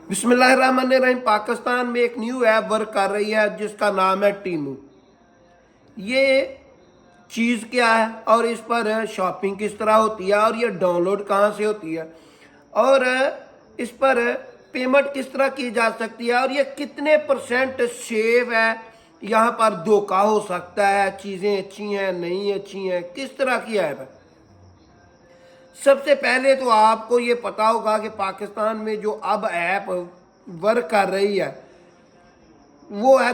बिस्मिल्लाहिर्रहमानिर्रहीम। पाकिस्तान में एक न्यू ऐप वर्क कर रही है जिसका नाम है टीमू। ये चीज़ क्या है और इस पर शॉपिंग किस तरह होती है और ये डाउनलोड कहाँ से होती है और इस पर पेमेंट किस तरह की जा सकती है और ये कितने % सेफ है, यहाँ पर धोखा हो सकता है, चीज़ें अच्छी हैं नहीं अच्छी हैं, किस तरह की ऐप है। सबसे पहले तो आपको ये पता होगा कि पाकिस्तान में जो अब ऐप वर्क कर रही है वो है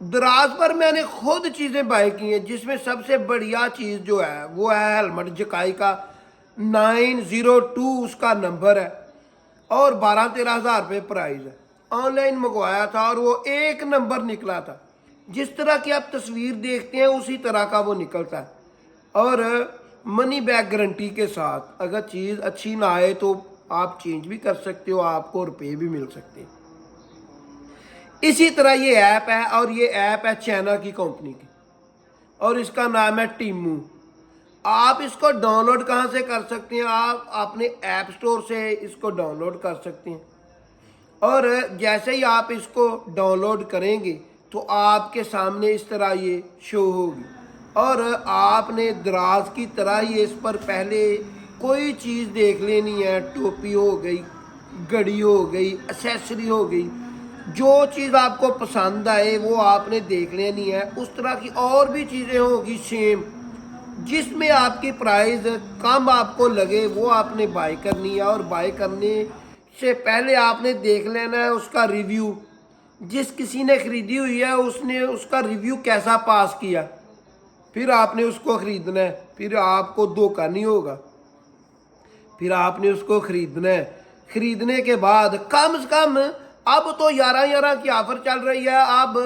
दराज पर मैंने खुद चीज़ें बाय की हैं, जिसमें सबसे बढ़िया चीज़ जो है वो है हेलमेट जकाई का 902 उसका नंबर है और 12-13 हज़ार रुपये प्राइस है। ऑनलाइन मंगवाया था और वो एक नंबर निकला था, जिस तरह की आप तस्वीर देखते हैं उसी तरह का वो निकलता है और मनी बैक गारंटी के साथ। अगर चीज़ अच्छी ना आए तो आप चेंज भी कर सकते हो, आपको रुपये भी मिल सकते हैं। इसी तरह ये ऐप है और ये ऐप है चाइना की कंपनी की और इसका नाम है टीमू। आप इसको डाउनलोड कहाँ से कर सकते हैं? आप अपने ऐप स्टोर से इसको डाउनलोड कर सकते हैं और जैसे ही आप इसको डाउनलोड करेंगे तो आपके सामने इस तरह ये शो होगी और आपने दराज की तरह ही इस पर पहले कोई चीज़ देख लेनी है। टोपी हो गई, घड़ी हो गई, एक्सेसरी हो गई, जो चीज़ आपको पसंद आए वो आपने देख लेनी है। उस तरह की और भी चीज़ें होगी सेम, जिसमें आपकी प्राइस कम आपको लगे वो आपने बाय करनी है और बाय करने से पहले आपने देख लेना है उसका रिव्यू। जिस किसी ने ख़रीदी हुई है उसने उसका रिव्यू कैसा पास किया, फिर आपने उसको ख़रीदना है। फिर आपको धोखा नहीं होगा, फिर आपने उसको ख़रीदना है। ख़रीदने के बाद कम से कम अब तो 11 की ऑफ़र चल रही है। अब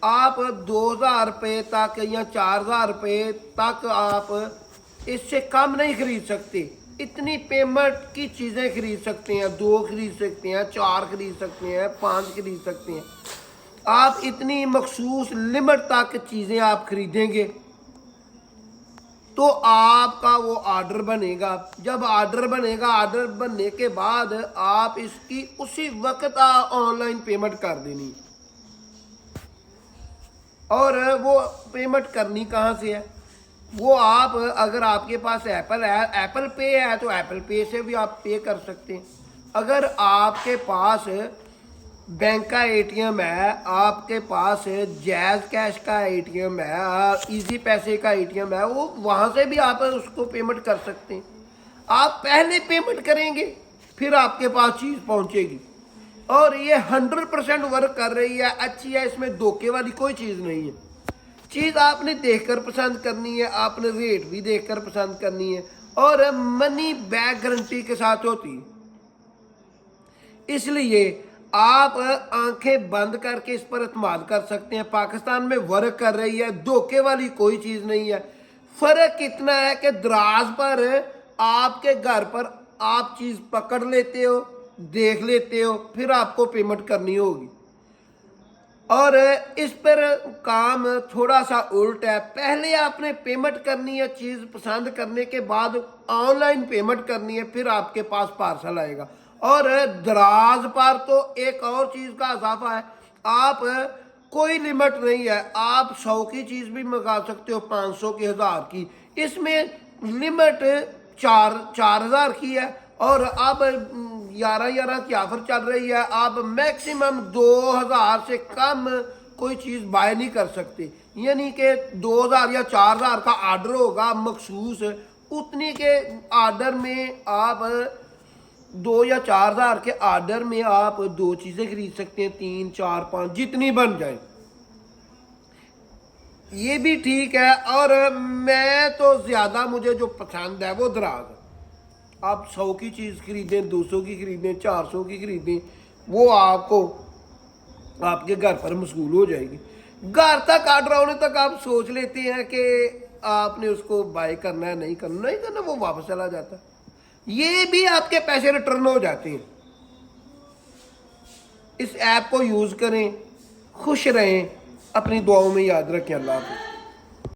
आप 2,000 रुपये तक या 4,000 रुपये तक आप इससे कम नहीं ख़रीद सकते। इतनी पेमेंट की चीज़ें ख़रीद सकते हैं, 2 ख़रीद सकते हैं, 4 ख़रीद सकते हैं, 5 ख़रीद सकते हैं। आप इतनी मखसूस लिमिट तक चीज़ें आप ख़रीदेंगे तो आपका वो ऑर्डर बनेगा। जब ऑर्डर बनेगा, ऑर्डर बनने के बाद आप इसकी उसी वक्त ऑनलाइन पेमेंट कर देनी। और वो पेमेंट करनी कहाँ से है? वो आप अगर आपके पास एप्पल पे है तो एप्पल पे से भी आप पे कर सकते हैं। अगर आपके पास बैंक का ATM है, आपके पास जैज़ कैश का ATM है, इजी पैसे का ATM है, वो वहाँ से भी आप उसको पेमेंट कर सकते हैं। आप पहले पेमेंट करेंगे फिर आपके पास चीज़ पहुँचेगी और ये 100% वर्क कर रही है, अच्छी है, इसमें धोखे वाली कोई चीज़ नहीं है। चीज़ आपने देखकर पसंद करनी है, आपने रेट भी देखकर पसंद करनी है और मनी बैक गारंटी के साथ होती है। इसलिए आप आंखें बंद करके इस पर इत्मीनान कर सकते हैं। पाकिस्तान में वर्क कर रही है, धोखे वाली कोई चीज़ नहीं है। फ़र्क इतना है कि दराज पर आपके घर पर आप चीज़ पकड़ लेते हो, देख लेते हो, फिर आपको पेमेंट करनी होगी। और इस पर काम थोड़ा सा उल्ट है। पहले आपने पेमेंट करनी है, चीज़ पसंद करने के बाद ऑनलाइन पेमेंट करनी है, फिर आपके पास पार्सल आएगा। और दराज पर तो एक और चीज़ का इजाफा है, आप कोई लिमिट नहीं है, आप 100 की चीज़ भी मंगा सकते हो, 500 की, 1000 की। इसमें लिमिट 4,000 की है और अब 11 की ऑफ़र चल रही है। आप मैक्सिमम 2,000 से कम कोई चीज़ बाय नहीं कर सकते, यानी कि 2,000 या 4,000 का आर्डर होगा मखसूस, उतनी के आर्डर में आप 2 या 4,000 के आर्डर में आप 2 चीज़ें खरीद सकते हैं, 3, 4, 5 जितनी बन जाए। ये भी ठीक है। और मैं तो ज़्यादा मुझे जो पसंद है वो दराज है। आप 100 की चीज़ खरीदें, 200 की खरीदें, 400 की खरीदें, वो आपको आपके घर पर मशगूल हो जाएगी। घर तक ऑर्डर आने तक आप सोच लेते हैं कि आपने उसको बाय करना है, नहीं करना, वो वापस चला जाता है। ये भी आपके पैसे रिटर्न हो जाते हैं। इस ऐप को यूज़ करें, खुश रहें, अपनी दुआओं में याद रखें। अल्लाह हाफ़िज़।